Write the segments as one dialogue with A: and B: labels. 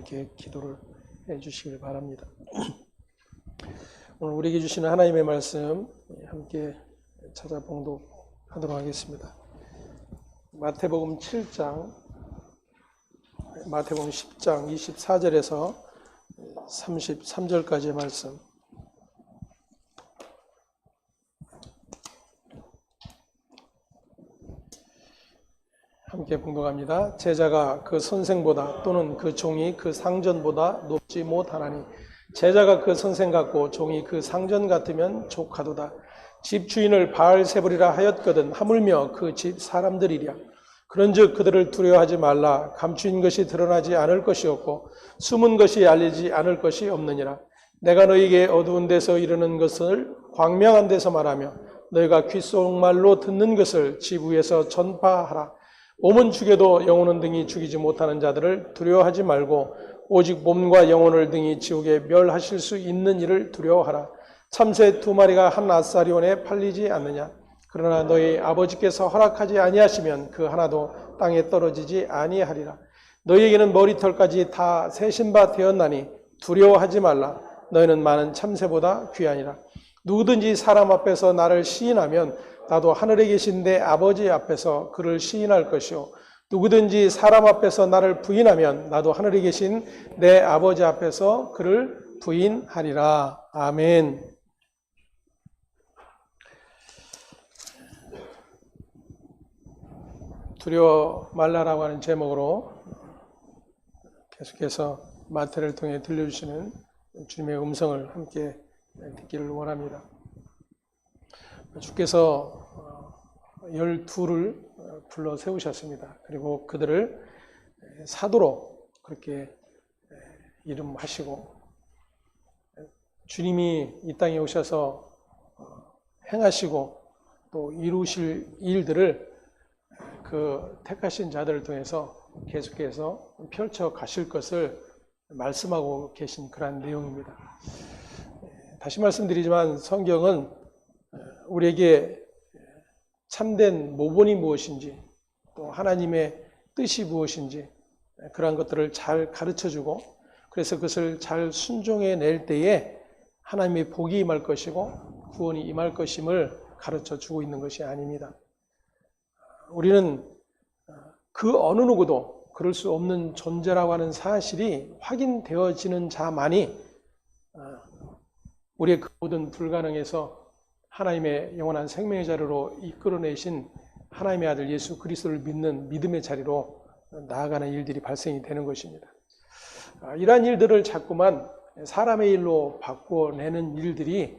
A: 그렇게 기도를 해주시길 바랍니다. 오늘 우리에게 주시는 하나님의 말씀 함께 찾아 봉독하도록 하겠습니다. 마태복음 7장, 마태복음 10장 24절에서 33절까지의 말씀. 함께 봉독합니다. 제자가 그 선생보다 또는 그 종이 그 상전보다 높지 못하나니 제자가 그 선생 같고 종이 그 상전 같으면 족하도다. 집 주인을 바알세불이라 하였거든 하물며 그 집 사람들이랴. 그런즉 그들을 두려워하지 말라. 감추인 것이 드러나지 않을 것이 없고 숨은 것이 알리지 않을 것이 없느니라. 내가 너희에게 어두운 데서 이르는 것을 광명한 데서 말하며 너희가 귓속말로 듣는 것을 집 위에서 전파하라. 몸은 죽여도 영혼은 등이 죽이지 못하는 자들을 두려워하지 말고 오직 몸과 영혼을 등이 지옥에 멸하실 수 있는 이를 두려워하라. 참새 2마리가 한 아사리온에 팔리지 않느냐. 그러나 너희 아버지께서 허락하지 아니하시면 그 하나도 땅에 떨어지지 아니하리라. 너희에게는 머리털까지 다 세신 바 되었나니 두려워하지 말라. 너희는 많은 참새보다 귀하니라. 누구든지 사람 앞에서 나를 시인하면 나도 하늘에 계신 내 아버지 앞에서 그를 시인할 것이요 누구든지 사람 앞에서 나를 부인하면 나도 하늘에 계신 내 아버지 앞에서 그를 부인하리라. 아멘. 두려워 말라라고 하는 제목으로 계속해서 마태를 통해 들려주시는 주님의 음성을 함께 듣기를 원합니다. 주께서 12를 불러 세우셨습니다. 그리고 그들을 사도로 그렇게 이름하시고 주님이 이 땅에 오셔서 행하시고 또 이루실 일들을 그 택하신 자들을 통해서 계속해서 펼쳐 가실 것을 말씀하고 계신 그런 내용입니다. 다시 말씀드리지만 성경은 우리에게 참된 모본이 무엇인지 또 하나님의 뜻이 무엇인지 그러한 것들을 잘 가르쳐주고 그래서 그것을 잘 순종해낼 때에 하나님의 복이 임할 것이고 구원이 임할 것임을 가르쳐주고 있는 것이 아닙니다. 우리는 그 어느 누구도 그럴 수 없는 존재라고 하는 사실이 확인되어지는 자만이 우리의 그 모든 불가능에서 하나님의 영원한 생명의 자리로 이끌어내신 하나님의 아들 예수 그리스도를 믿는 믿음의 자리로 나아가는 일들이 발생이 되는 것입니다. 이러한 일들을 자꾸만 사람의 일로 바꿔내는 일들이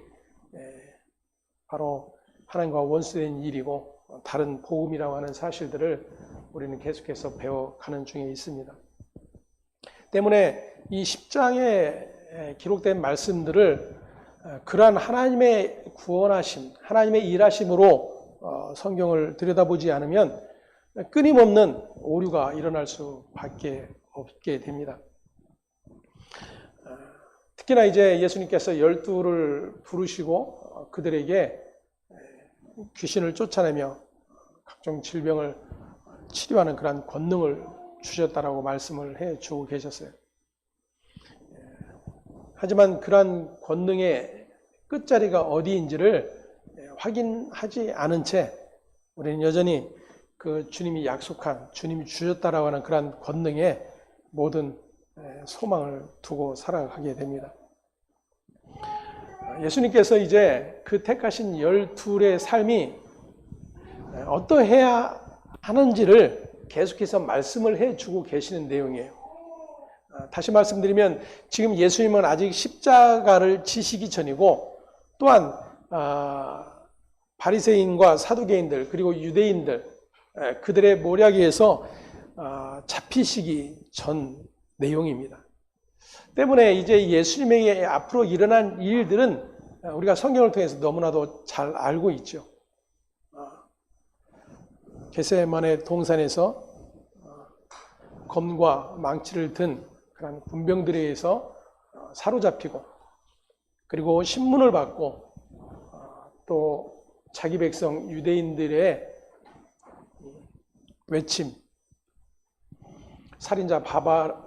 A: 바로 하나님과 원수된 일이고 다른 복음이라고 하는 사실들을 우리는 계속해서 배워가는 중에 있습니다. 때문에 이 10장에 기록된 말씀들을 그러한 하나님의 구원하심, 하나님의 일하심으로 성경을 들여다보지 않으면 끊임없는 오류가 일어날 수밖에 없게 됩니다. 특히나 이제 예수님께서 12를 부르시고 그들에게 귀신을 쫓아내며 각종 질병을 치료하는 그러한 권능을 주셨다라고 말씀을 해주고 계셨어요. 하지만 그러한 권능의 끝자리가 어디인지를 확인하지 않은 채 우리는 여전히 그 주님이 약속한, 주님이 주셨다라고 하는 그러한 권능에 모든 소망을 두고 살아가게 됩니다. 예수님께서 이제 그 택하신 12의 삶이 어떠해야 하는지를 계속해서 말씀을 해주고 계시는 내용이에요. 다시 말씀드리면 지금 예수님은 아직 십자가를 지시기 전이고 또한 바리새인과 사두개인들 그리고 유대인들 그들의 모략에서 잡히시기 전 내용입니다. 때문에 이제 예수님에게 앞으로 일어난 일들은 우리가 성경을 통해서 너무나도 잘 알고 있죠. 겟세마네 동산에서 검과 망치를 든 그런 군병들에 의해서 사로잡히고 그리고 신문을 받고 또 자기 백성 유대인들의 외침, 살인자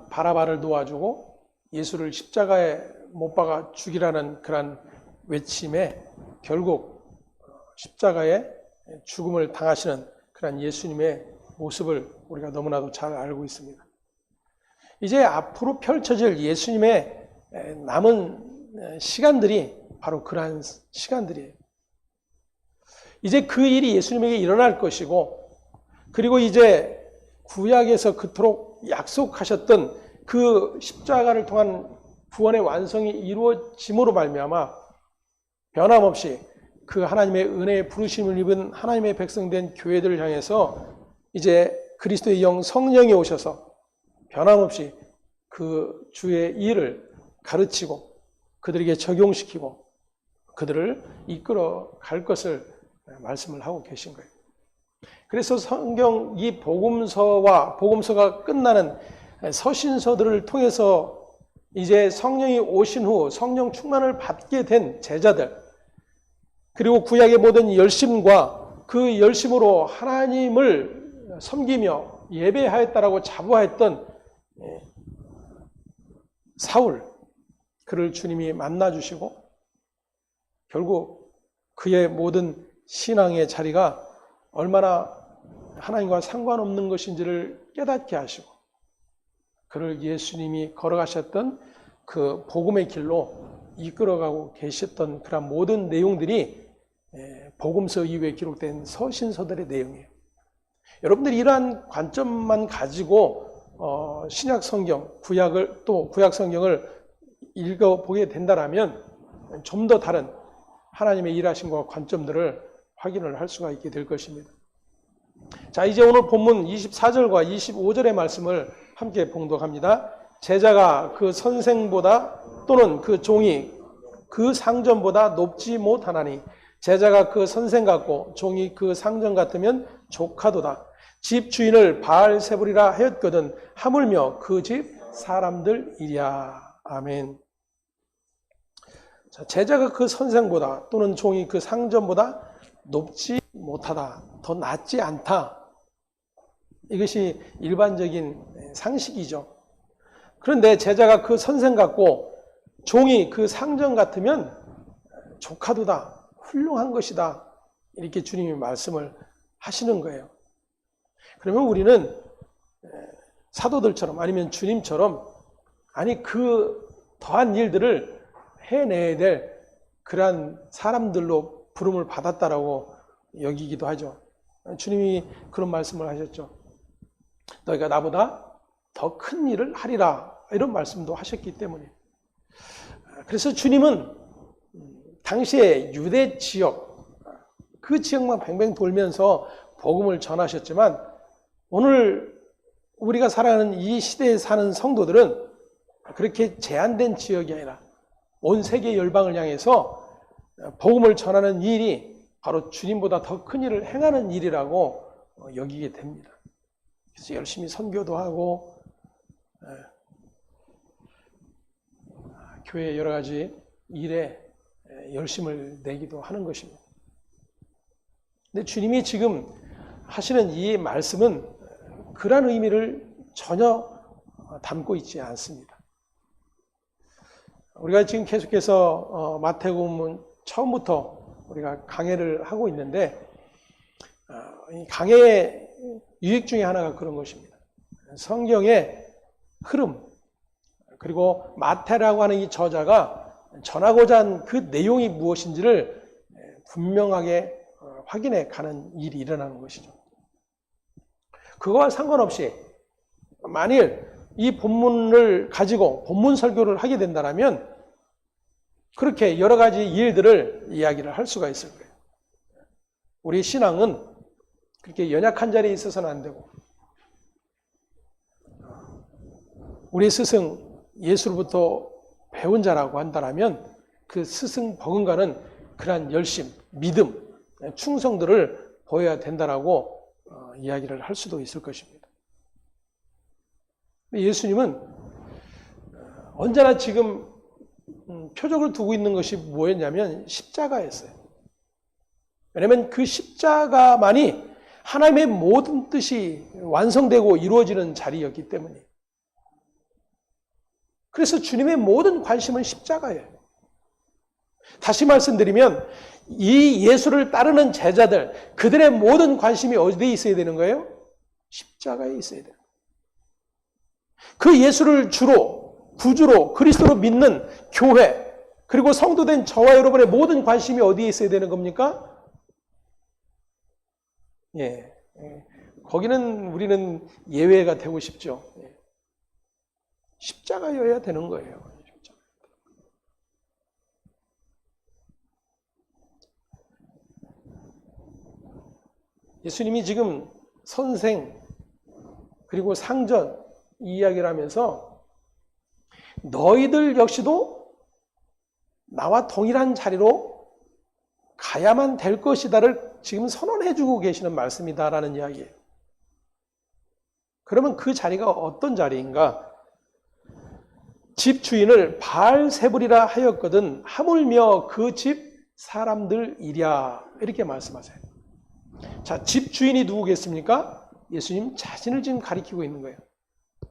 A: 바라바를 놓아주고 예수를 십자가에 못 박아 죽이라는 그런 외침에 결국 십자가에 죽음을 당하시는 그런 예수님의 모습을 우리가 너무나도 잘 알고 있습니다. 이제 앞으로 펼쳐질 예수님의 남은 시간들이 바로 그러한 시간들이에요. 이제 그 일이 예수님에게 일어날 것이고, 그리고 이제 구약에서 그토록 약속하셨던 그 십자가를 통한 구원의 완성이 이루어짐으로 말미암아 변함없이 그 하나님의 은혜의 부르심을 입은 하나님의 백성된 교회들을 향해서 이제 그리스도의 영 성령이 오셔서 변함없이 그 주의 일을 가르치고 그들에게 적용시키고 그들을 이끌어 갈 것을 말씀을 하고 계신 거예요. 그래서 성경 이 복음서가 끝나는 서신서들을 통해서 이제 성령이 오신 후 성령 충만을 받게 된 제자들, 그리고 구약의 모든 열심과 그 열심으로 하나님을 섬기며 예배하였다라고 자부하였던 사울, 그를 주님이 만나주시고 결국 그의 모든 신앙의 자리가 얼마나 하나님과 상관없는 것인지를 깨닫게 하시고 그를 예수님이 걸어가셨던 그 복음의 길로 이끌어가고 계셨던 그런 모든 내용들이 복음서 이후에 기록된 서신서들의 내용이에요. 여러분들이 이러한 관점만 가지고 신약 성경, 구약 성경을 읽어보게 된다면 좀 더 다른 하나님의 일하심과 관점들을 확인을 할 수가 있게 될 것입니다. 자, 이제 오늘 본문 24절과 25절의 말씀을 함께 봉독합니다. 제자가 그 선생보다 또는 그 종이 그 상전보다 높지 못하나니 제자가 그 선생 같고 종이 그 상전 같으면 족하도다. 집 주인을 바알세불이라 하였거든 하물며 그 집 사람들이랴. 아멘. 자, 제자가 그 선생보다 또는 종이 그 상전보다 높지 못하다, 더 낫지 않다. 이것이 일반적인 상식이죠. 그런데 제자가 그 선생 같고 종이 그 상전 같으면 족하도다, 훌륭한 것이다. 이렇게 주님이 말씀을 하시는 거예요. 그러면 우리는 사도들처럼 아니면 주님처럼 그 더한 일들을 해내야 될 그러한 사람들로 부름을 받았다라고 여기기도 하죠. 주님이 그런 말씀을 하셨죠. 너희가 나보다 더 큰 일을 하리라, 이런 말씀도 하셨기 때문에. 그래서 주님은 당시에 유대 지역, 그 지역만 뱅뱅 돌면서 복음을 전하셨지만 오늘 우리가 살아가는 이 시대에 사는 성도들은 그렇게 제한된 지역이 아니라 온 세계 열방을 향해서 복음을 전하는 일이 바로 주님보다 더 큰 일을 행하는 일이라고 여기게 됩니다. 그래서 열심히 선교도 하고 교회 여러 가지 일에 열심을 내기도 하는 것입니다. 근데 주님이 지금 하시는 이 말씀은 그런 의미를 전혀 담고 있지 않습니다. 우리가 지금 계속해서 마태복음 처음부터 우리가 강해를 하고 있는데 강해의 유익 중에 하나가 그런 것입니다. 성경의 흐름, 그리고 마태라고 하는 이 저자가 전하고자 한 그 내용이 무엇인지를 분명하게 확인해 가는 일이 일어나는 것이죠. 그거와 상관없이 만일 이 본문을 가지고 본문 설교를 하게 된다면 그렇게 여러 가지 일들을 이야기를 할 수가 있을 거예요. 우리 신앙은 그렇게 연약한 자리에 있어서는 안 되고 우리 스승 예수로부터 배운 자라고 한다면 그 스승 버금가는 그러한 열심, 믿음, 충성들을 보여야 된다라고 이야기를 할 수도 있을 것입니다. 예수님은 언제나 지금 표적을 두고 있는 것이 뭐였냐면 십자가였어요. 왜냐하면 그 십자가만이 하나님의 모든 뜻이 완성되고 이루어지는 자리였기 때문에 그래서 주님의 모든 관심은 십자가예요. 다시 말씀드리면 이 예수를 따르는 제자들, 그들의 모든 관심이 어디에 있어야 되는 거예요? 십자가에 있어야 돼요. 그 예수를 주로, 구주로, 그리스도로 믿는 교회, 그리고 성도된 저와 여러분의 모든 관심이 어디에 있어야 되는 겁니까? 예, 거기는 우리는 예외가 되고 싶죠. 십자가여야 되는 거예요. 예수님이 지금 선생 그리고 상전 이 이야기를 하면서 너희들 역시도 나와 동일한 자리로 가야만 될 것이다를 지금 선언해 주고 계시는 말씀이다라는 이야기예요. 그러면 그 자리가 어떤 자리인가? 집 주인을 바알세불이라 하였거든 하물며 그 집 사람들이랴 이렇게 말씀하세요. 자, 집 주인이 누구겠습니까? 예수님 자신을 지금 가리키고 있는 거예요.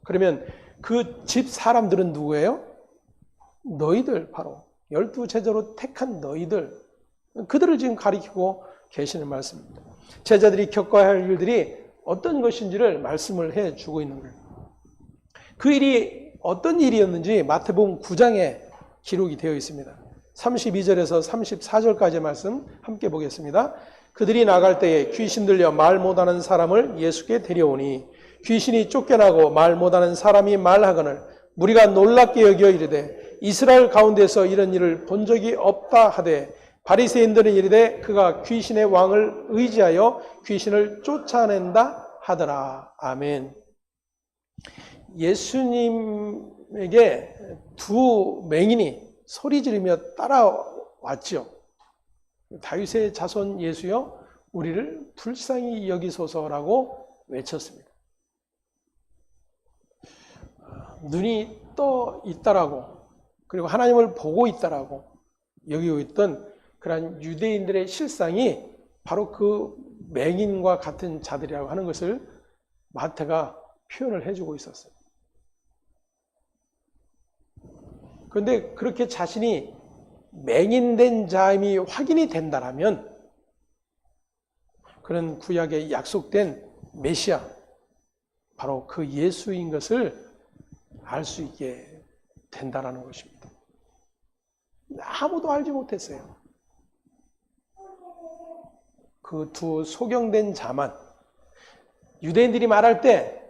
A: 그러면 그 집 사람들은 누구예요? 너희들, 바로 12 제자로 택한 너희들, 그들을 지금 가리키고 계시는 말씀입니다. 제자들이 겪어야 할 일들이 어떤 것인지를 말씀을 해주고 있는 거예요. 그 일이 어떤 일이었는지 마태복음 9장에 기록이 되어 있습니다. 32절에서 34절까지의 말씀 함께 보겠습니다. 그들이 나갈 때에 귀신 들려 말 못하는 사람을 예수께 데려오니 귀신이 쫓겨나고 말 못하는 사람이 말하거늘 무리가 놀랍게 여겨 이르되 이스라엘 가운데서 이런 일을 본 적이 없다 하되 바리새인들은 이르되 그가 귀신의 왕을 의지하여 귀신을 쫓아낸다 하더라. 아멘. 예수님에게 두 맹인이 소리 지르며 따라왔죠. 다윗의 자손 예수여 우리를 불쌍히 여기소서라고 외쳤습니다. 눈이 떠 있다라고, 그리고 하나님을 보고 있다라고 여기고 있던 그러한 유대인들의 실상이 바로 그 맹인과 같은 자들이라고 하는 것을 마태가 표현을 해주고 있었어요. 그런데 그렇게 자신이 맹인된 자임이 확인이 된다라면 그런 구약에 약속된 메시아, 바로 그 예수인 것을 알 수 있게 된다라는 것입니다. 아무도 알지 못했어요. 그 두 소경된 자만, 유대인들이 말할 때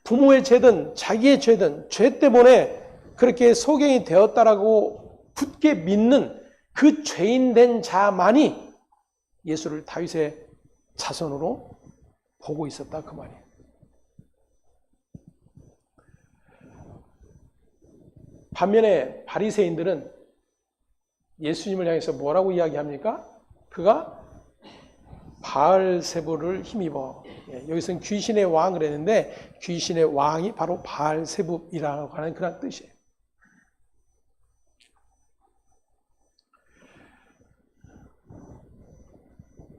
A: 부모의 죄든 자기의 죄든 죄 때문에 그렇게 소경이 되었다라고 굳게 믿는 그 죄인된 자만이 예수를 다윗의 자손으로 보고 있었다 그 말이에요. 반면에 바리새인들은 예수님을 향해서 뭐라고 이야기합니까? 그가 바알세불을 힘입어, 여기서는 귀신의 왕을 했는데 귀신의 왕이 바로 바알세불이라고 하는 그런 뜻이에요.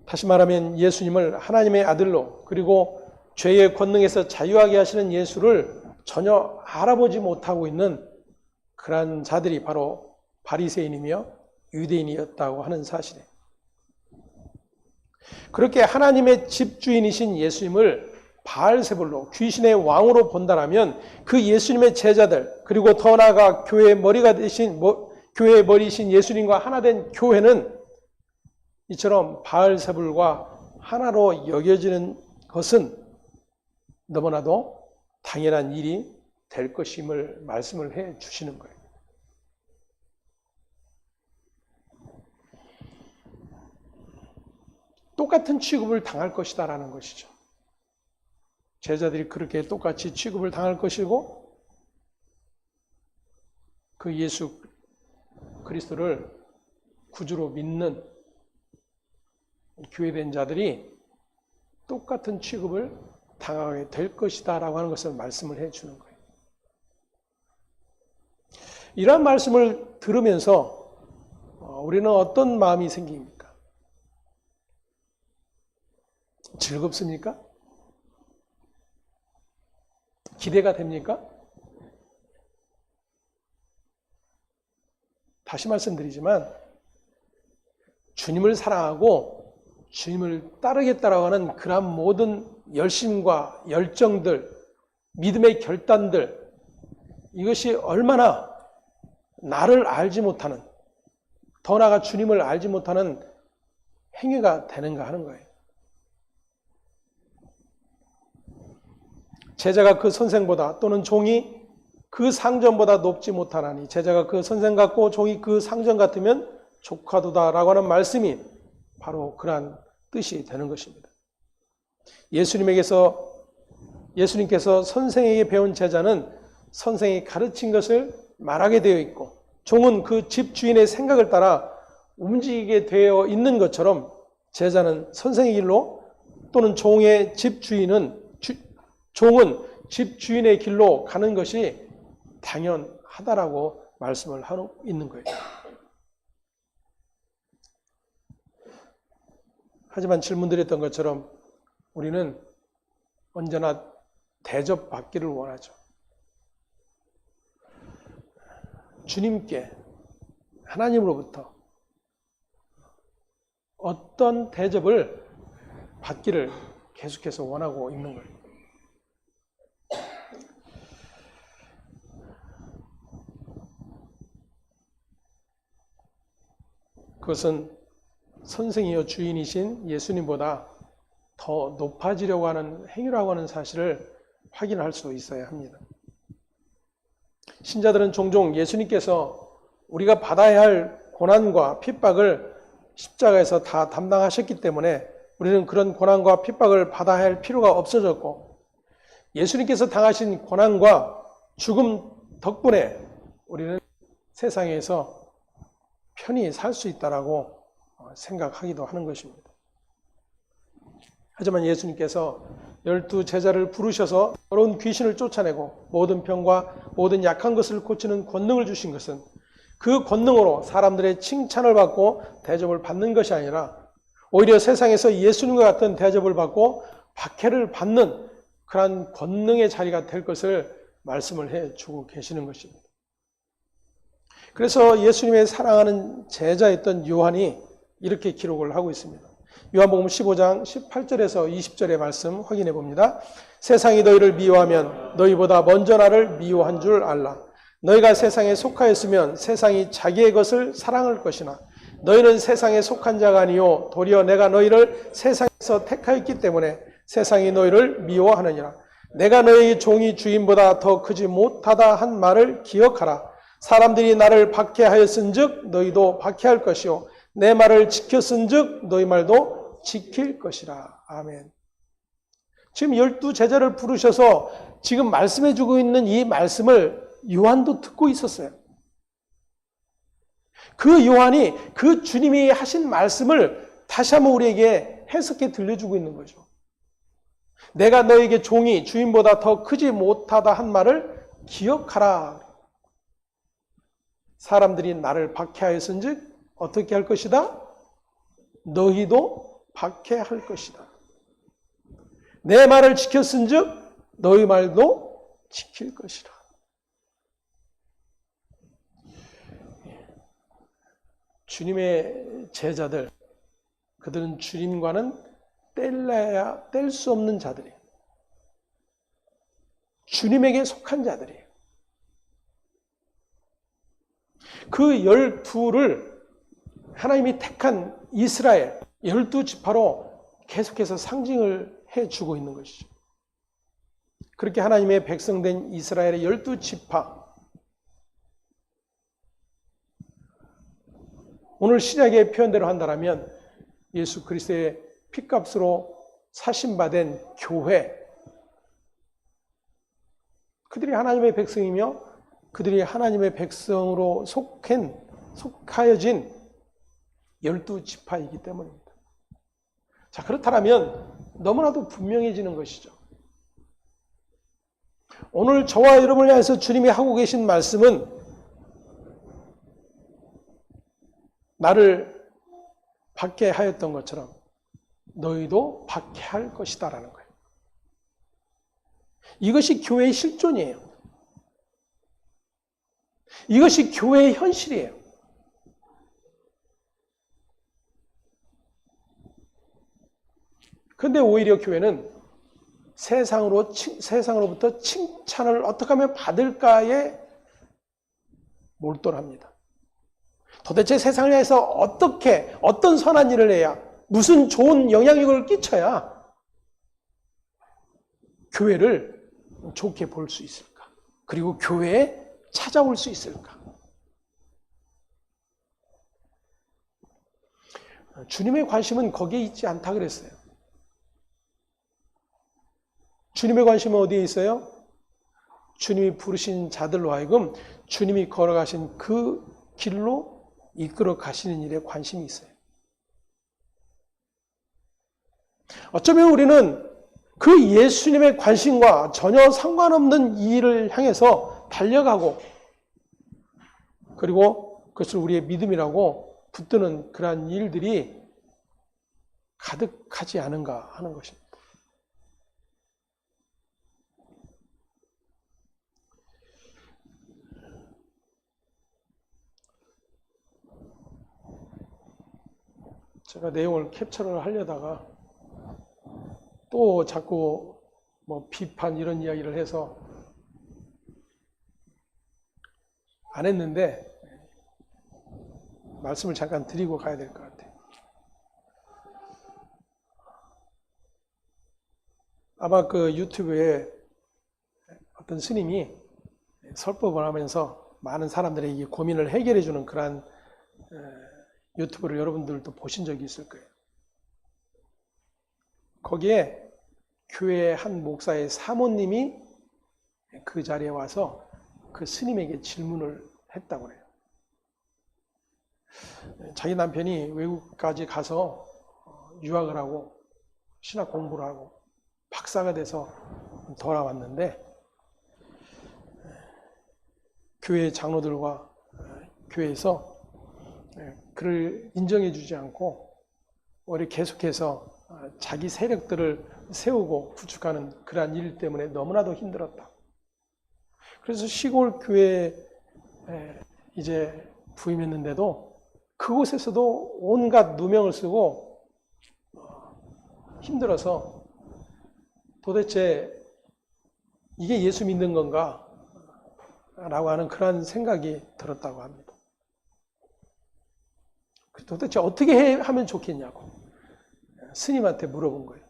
A: 다시 말하면 예수님을 하나님의 아들로, 그리고 죄의 권능에서 자유하게 하시는 예수를 전혀 알아보지 못하고 있는 그러한 자들이 바로 바리새인이며 유대인이었다고 하는 사실이에요. 그렇게 하나님의 집주인이신 예수님을 바알세불로, 귀신의 왕으로 본다라면 그 예수님의 제자들, 그리고 더 나아가 교회의 머리가 되신, 교회의 머리이신 예수님과 하나 된 교회는 이처럼 바알세불과 하나로 여겨지는 것은 너무나도 당연한 일이 될 것임을 말씀을 해 주시는 거예요. 똑같은 취급을 당할 것이다라는 것이죠. 제자들이 그렇게 똑같이 취급을 당할 것이고, 그 예수 그리스도를 구주로 믿는 교회된 자들이 똑같은 취급을 당하게 될 것이다라고 하는 것을 말씀을 해주는 거예요. 이러한 말씀을 들으면서 우리는 어떤 마음이 생깁니까? 즐겁습니까? 기대가 됩니까? 다시 말씀드리지만 주님을 사랑하고 주님을 따르겠다라고 하는 그러한 모든 열심과 열정들, 믿음의 결단들, 이것이 얼마나 나를 알지 못하는, 더 나아가 주님을 알지 못하는 행위가 되는가 하는 거예요. 제자가 그 선생보다 또는 종이 그 상전보다 높지 못하나니 제자가 그 선생 같고 종이 그 상전 같으면 족하도다라고 하는 말씀이 바로 그러한 뜻이 되는 것입니다. 예수님께서 선생에게 배운 제자는 선생이 가르친 것을 말하게 되어 있고 종은 그 집주인의 생각을 따라 움직이게 되어 있는 것처럼 제자는 선생의 길로 또는 종은 집주인의 길로 가는 것이 당연하다라고 말씀을 하고 있는 거예요. 하지만 질문드렸던 것처럼 우리는 언제나 대접받기를 원하죠. 주님께, 하나님으로부터 어떤 대접을 받기를 계속해서 원하고 있는 거예요. 그것은 선생이요 주인이신 예수님보다 더 높아지려고 하는 행위라고 하는 사실을 확인할 수 있어야 합니다. 신자들은 종종 예수님께서 우리가 받아야 할 고난과 핍박을 십자가에서 다 담당하셨기 때문에 우리는 그런 고난과 핍박을 받아야 할 필요가 없어졌고, 예수님께서 당하신 고난과 죽음 덕분에 우리는 세상에서 편히 살 수 있다라고 생각하기도 하는 것입니다. 하지만 예수님께서 12 제자를 부르셔서 더러운 귀신을 쫓아내고 모든 병과 모든 약한 것을 고치는 권능을 주신 것은 그 권능으로 사람들의 칭찬을 받고 대접을 받는 것이 아니라 오히려 세상에서 예수님과 같은 대접을 받고 박해를 받는 그러한 권능의 자리가 될 것을 말씀을 해주고 계시는 것입니다. 그래서 예수님의 사랑하는 제자였던 요한이 이렇게 기록을 하고 있습니다. 요한복음 15장 18절에서 20절의 말씀 확인해 봅니다. 세상이 너희를 미워하면 너희보다 먼저 나를 미워한 줄 알라. 너희가 세상에 속하였으면 세상이 자기의 것을 사랑할 것이나 너희는 세상에 속한 자가 아니요 도리어 내가 너희를 세상에서 택하였기 때문에 세상이 너희를 미워하느니라. 내가 너희 종이 주인보다 더 크지 못하다 한 말을 기억하라. 사람들이 나를 박해하였은즉 너희도 박해할 것이요 내 말을 지켰은즉 너희 말도 지킬 것이라. 아멘. 지금 12 제자를 부르셔서 지금 말씀해 주고 있는 이 말씀을 요한도 듣고 있었어요. 그 요한이 그 주님이 하신 말씀을 다시 한번 우리에게 해석해 들려주고 있는 거죠. 내가 너에게 종이 주인보다 더 크지 못하다 한 말을 기억하라. 사람들이 나를 박해하였은즉 어떻게 할 것이다? 너희도 박해할 것이다. 내 말을 지켰은즉 너희 말도 지킬 것이라. 주님의 제자들, 그들은 주님과는 뗄래야 뗄 수 없는 자들이에요. 주님에게 속한 자들이에요. 그 12를 하나님이 택한 이스라엘 12지파로 계속해서 상징을 해주고 있는 것이죠. 그렇게 하나님의 백성된 이스라엘의 12지파, 오늘 신약의 표현대로 한다면 예수 그리스도의 피값으로 사심받은 교회, 그들이 하나님의 백성이며 그들이 하나님의 백성으로 속하여진 12지파이기 때문입니다. 자, 그렇다면 너무나도 분명해지는 것이죠. 오늘 저와 여러분을 향해서 주님이 하고 계신 말씀은 나를 박해하였던 것처럼 너희도 박해할 것이다 라는 거예요. 이것이 교회의 실존이에요. 이것이 교회의 현실이에요. 근데 오히려 교회는 세상으로부터 칭찬을 어떻게 하면 받을까에 몰두합니다. 도대체 세상에서 어떤 선한 일을 해야, 무슨 좋은 영향력을 끼쳐야 교회를 좋게 볼 수 있을까? 그리고 교회에 찾아올 수 있을까? 주님의 관심은 거기에 있지 않다 그랬어요. 주님의 관심은 어디에 있어요? 주님이 부르신 자들로 하여금 주님이 걸어가신 그 길로 이끌어 가시는 일에 관심이 있어요. 어쩌면 우리는 그 예수님의 관심과 전혀 상관없는 일을 향해서 달려가고, 그리고 그것을 우리의 믿음이라고 붙드는 그러한 일들이 가득하지 않은가 하는 것입니다. 제가 내용을 캡처를 하려다가 또 자꾸 비판 이런 이야기를 해서 안 했는데 말씀을 잠깐 드리고 가야 될 것 같아요. 아마 그 유튜브에 어떤 스님이 설법을 하면서 많은 사람들에게 고민을 해결해 주는 그러한 유튜브를 여러분들도 보신 적이 있을 거예요. 거기에 교회의 한 목사의 사모님이 그 자리에 와서 그 스님에게 질문을 했다고 해요. 자기 남편이 외국까지 가서 유학을 하고 신학 공부를 하고 박사가 돼서 돌아왔는데, 교회 장로들과 교회에서 그를 인정해 주지 않고 오히려 계속해서 자기 세력들을 세우고 구축하는 그러한 일 때문에 너무나도 힘들었다. 그래서 시골 교회에 이제 부임했는데도 그곳에서도 온갖 누명을 쓰고 힘들어서 도대체 이게 예수 믿는 건가? 라고 하는 그런 생각이 들었다고 합니다. 도대체 어떻게 하면 좋겠냐고 스님한테 물어본 거예요.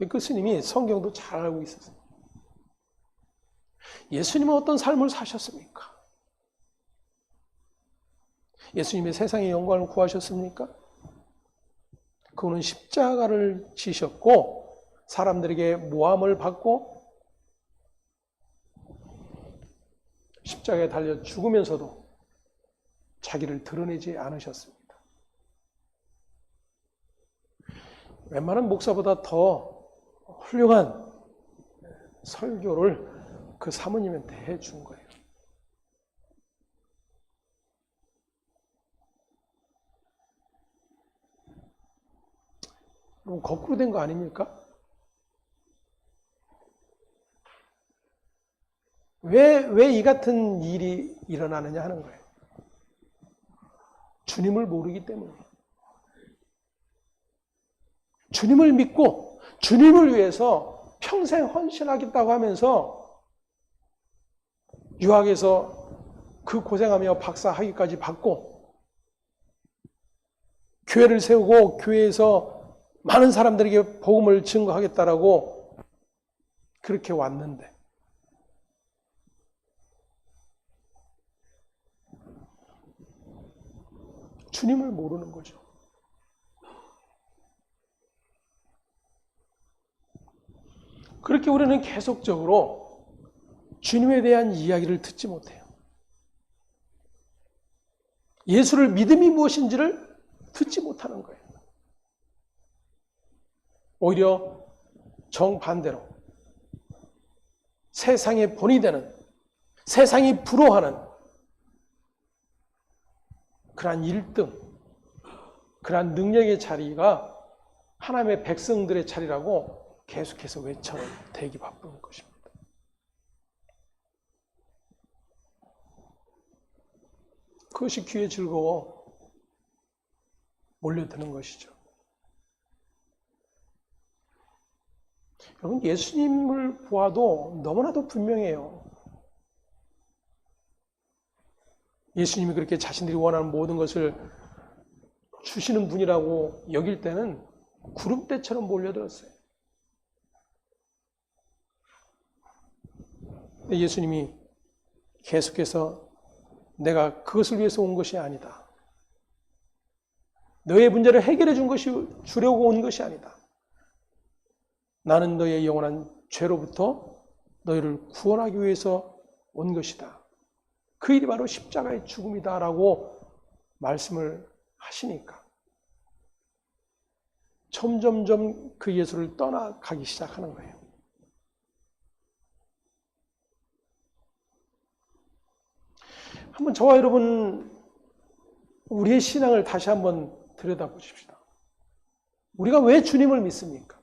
A: 그 스님이 성경도 잘 알고 있었어요. 예수님은 어떤 삶을 사셨습니까? 예수님의 세상의 영광을 구하셨습니까? 그분은 십자가를 지셨고 사람들에게 모함을 받고 십자가에 달려 죽으면서도 자기를 드러내지 않으셨습니다. 웬만한 목사보다 더 훌륭한 설교를 그 사모님한테 해준 거예요. 그럼 거꾸로 된 거 아닙니까? 왜 이 같은 일이 일어나느냐 하는 거예요. 주님을 모르기 때문에. 주님을 믿고 주님을 위해서 평생 헌신하겠다고 하면서 유학에서 그 고생하며 박사 학위까지 받고 교회를 세우고 교회에서 많은 사람들에게 복음을 증거하겠다라고 그렇게 왔는데 주님을 모르는 거죠. 그렇게 우리는 계속적으로 주님에 대한 이야기를 듣지 못해요. 예수를 믿음이 무엇인지를 듣지 못하는 거예요. 오히려 정반대로 세상의 본이 되는, 세상이 부러워하는 그러한 1등, 그러한 능력의 자리가 하나님의 백성들의 자리라고 계속해서 외쳐대기 바쁜 것입니다. 그것이 귀에 즐거워 몰려드는 것이죠. 여러분, 예수님을 보아도 너무나도 분명해요. 예수님이 그렇게 자신들이 원하는 모든 것을 주시는 분이라고 여길 때는 구름대처럼 몰려들었어요. 근데 예수님이 계속해서 내가 그것을 위해서 온 것이 아니다. 너의 문제를 해결해 주려고 온 것이 아니다. 나는 너의 영원한 죄로부터 너희를 구원하기 위해서 온 것이다. 그 일이 바로 십자가의 죽음이다라고 말씀을 하시니까 점점점 그 예수를 떠나가기 시작하는 거예요. 한번 저와 여러분 우리의 신앙을 다시 한번 들여다보십시다. 우리가 왜 주님을 믿습니까?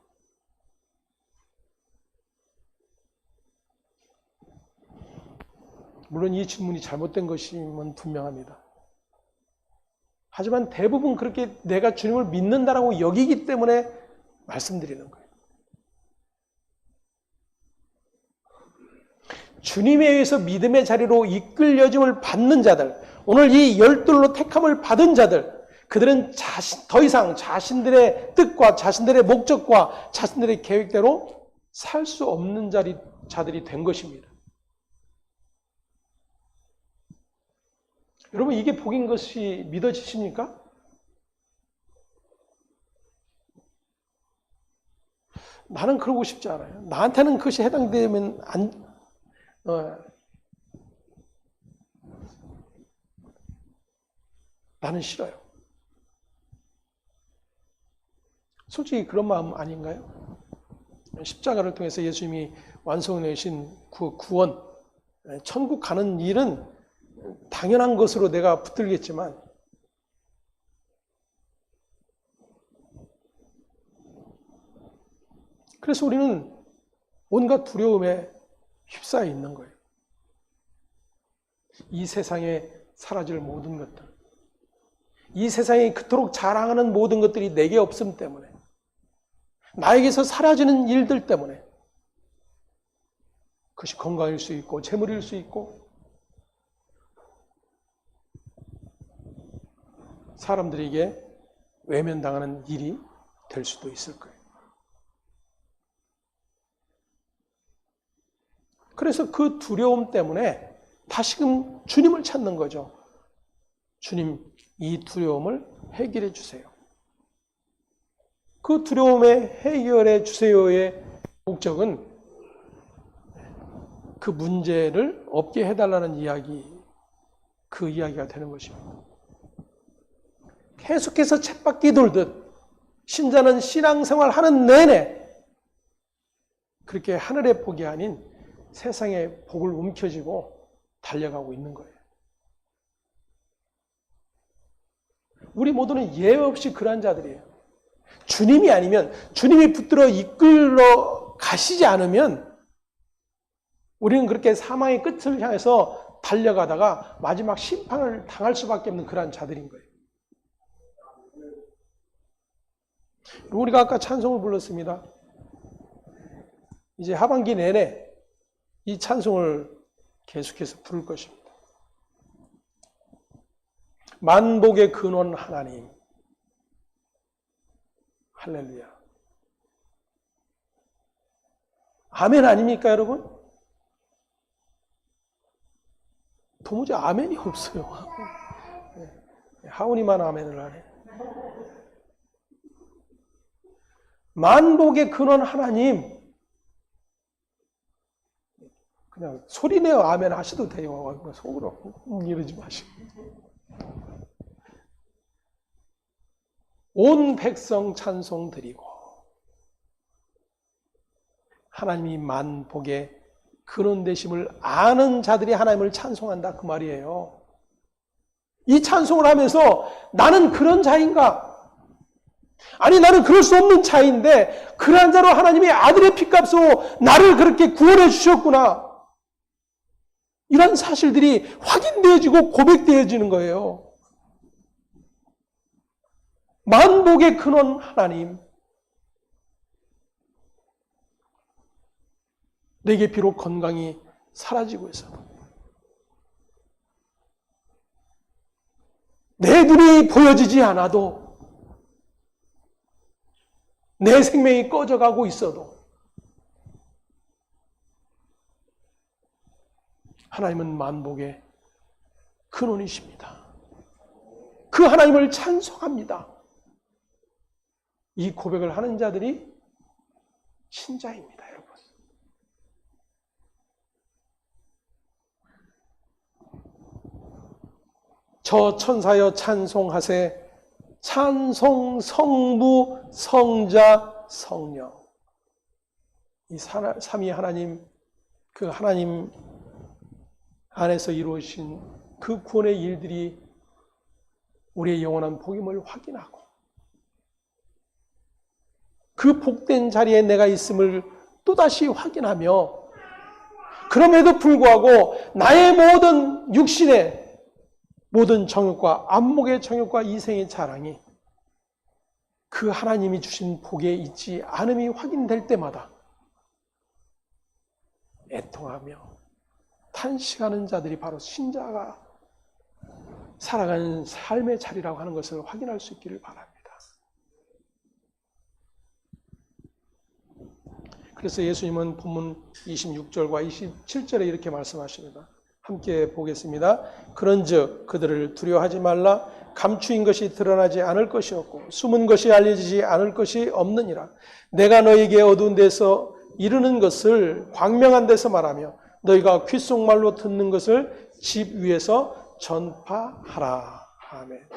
A: 물론 이 질문이 잘못된 것임은 분명합니다. 하지만 대부분 그렇게 내가 주님을 믿는다라고 여기기 때문에 말씀드리는 거예요. 주님에 의해서 믿음의 자리로 이끌려짐을 받는 자들, 오늘 이 열둘로 택함을 받은 자들, 그들은 더 이상 자신들의 뜻과 자신들의 목적과 자신들의 계획대로 살 수 없는 자들이 된 것입니다. 여러분, 이게 복인 것이 믿어지십니까? 나는 그러고 싶지 않아요. 나한테는 그것이 해당되면 나는 싫어요. 솔직히 그런 마음 아닌가요? 십자가를 통해서 예수님이 완성해내신 그 구원, 천국 가는 일은 당연한 것으로 내가 붙들겠지만 그래서 우리는 온갖 두려움에 휩싸여 있는 거예요. 이 세상에 사라질 모든 것들, 이 세상에 그토록 자랑하는 모든 것들이 내게 없음 때문에, 나에게서 사라지는 일들 때문에, 그것이 건강일 수 있고 재물일 수 있고 사람들에게 외면당하는 일이 될 수도 있을 거예요. 그래서 그 두려움 때문에 다시금 주님을 찾는 거죠. 주님, 이 두려움을 해결해 주세요. 그 두려움의 해결해 주세요의 목적은 그 문제를 없게 해달라는 이야기, 그 이야기가 되는 것입니다. 계속해서 쳇바퀴 돌듯 신자는 신앙생활 하는 내내 그렇게 하늘의 복이 아닌 세상의 복을 움켜쥐고 달려가고 있는 거예요. 우리 모두는 예외 없이 그러한 자들이에요. 주님이 아니면, 주님이 붙들어 이끌어 가시지 않으면 우리는 그렇게 사망의 끝을 향해서 달려가다가 마지막 심판을 당할 수밖에 없는 그러한 자들인 거예요. 우리가 아까 찬송을 불렀습니다. 이제 하반기 내내 이 찬송을 계속해서 부를 것입니다. 만복의 근원 하나님, 할렐루야. 아멘 아닙니까, 여러분? 도무지 아멘이 없어요. 하온이만 아멘을 하네. 만복의 근원 하나님, 그냥 소리내어 아멘 하셔도 돼요. 속으로 이러지 마시고. 온 백성 찬송 드리고 하나님이 만복의 근원 되심을 아는 자들이 하나님을 찬송한다, 그 말이에요. 이 찬송을 하면서 나는 그런 자인가? 아니, 나는 그럴 수 없는 자인데 그러한 자로 하나님이 아들의 피값으로 나를 그렇게 구원해 주셨구나. 이런 사실들이 확인되어지고 고백되어지는 거예요. 만복의 근원 하나님, 내게 비록 건강이 사라지고 있어도, 내 눈이 보여지지 않아도, 내 생명이 꺼져가고 있어도 하나님은 만복의 근원이십니다. 그 하나님을 찬송합니다. 이 고백을 하는 자들이 신자입니다, 여러분. 저 천사여 찬송하세, 찬송 성부 성자 성령. 이 삼위 하나님, 그 하나님 안에서 이루어진 그 구원의 일들이 우리의 영원한 복임을 확인하고 그 복된 자리에 내가 있음을 또다시 확인하며, 그럼에도 불구하고 나의 모든 육신의 모든 정욕과 안목의 정욕과 이생의 자랑이 그 하나님이 주신 복에 있지 않음이 확인될 때마다 애통하며 탄식하는 자들이 바로 신자가 살아가는 삶의 자리라고 하는 것을 확인할 수 있기를 바랍니다. 그래서 예수님은 본문 26절과 27절에 이렇게 말씀하십니다. 함께 보겠습니다. 그런즉 그들을 두려워하지 말라. 감추인 것이 드러나지 않을 것이 없고 숨은 것이 알려지지 않을 것이 없느니라. 내가 너에게 어두운 데서 이르는 것을 광명한 데서 말하며 너희가 귓속말로 듣는 것을 집 위에서 전파하라. 아멘.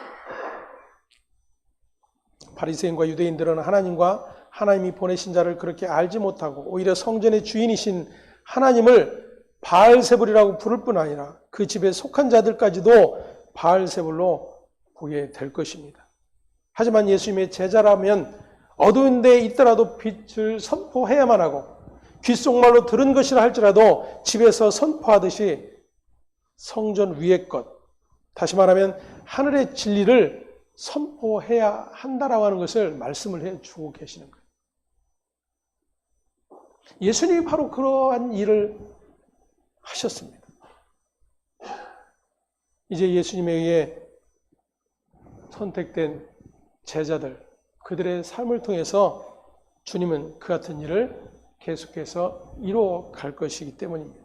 A: 바리새인과 유대인들은 하나님과 하나님이 보내신 자를 그렇게 알지 못하고 오히려 성전의 주인이신 하나님을 바알세불이라고 부를 뿐 아니라 그 집에 속한 자들까지도 바알세불로 보게 될 것입니다. 하지만 예수님의 제자라면 어두운 데에 있더라도 빛을 선포해야만 하고 귓속말로 들은 것이라 할지라도 집에서 선포하듯이 성전 위의 것, 다시 말하면 하늘의 진리를 선포해야 한다라고 하는 것을 말씀을 해주고 계시는 거예요. 예수님이 바로 그러한 일을 하셨습니다. 이제 예수님에 의해 선택된 제자들, 그들의 삶을 통해서 주님은 그 같은 일을 계속해서 이루어 갈 것이기 때문입니다.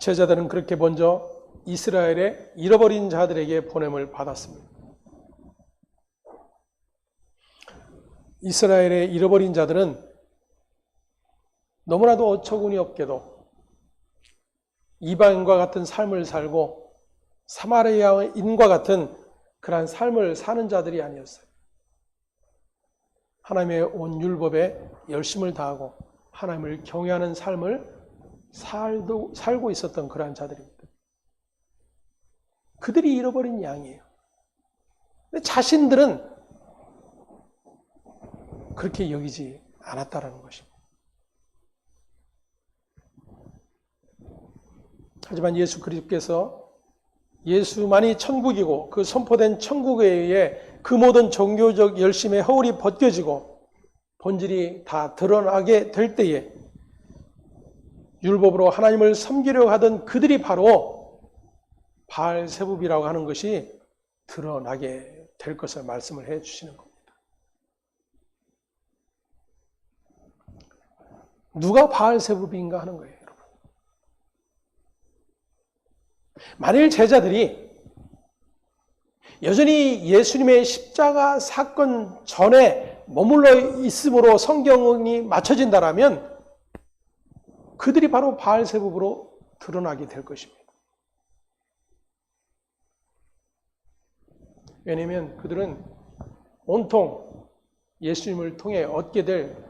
A: 제자들은 그렇게 먼저 이스라엘의 잃어버린 자들에게 보냄을 받았습니다. 이스라엘의 잃어버린 자들은 너무나도 어처구니 없게도 이방인과 같은 삶을 살고 사마리아인과 같은 그러한 삶을 사는 자들이 아니었어요. 하나님의 온 율법에 열심을 다하고 하나님을 경외하는 삶을 살고 있었던 그러한 자들입니다. 그들이 잃어버린 양이에요. 근데 자신들은 그렇게 여기지 않았다라는 것입니다. 하지만 예수 그리스도께서 예수만이 천국이고 그 선포된 천국에 의해 그 모든 종교적 열심의 허울이 벗겨지고 본질이 다 드러나게 될 때에 율법으로 하나님을 섬기려고 하던 그들이 바로 바알세불이라고 하는 것이 드러나게 될 것을 말씀을 해 주시는 겁니다. 누가 바알세불인가 하는 거예요, 여러분. 만일 제자들이 여전히 예수님의 십자가 사건 전에 머물러 있음으로 성경이 맞춰진다라면 그들이 바로 바알세불로 드러나게 될 것입니다. 왜냐하면 그들은 온통 예수님을 통해 얻게 될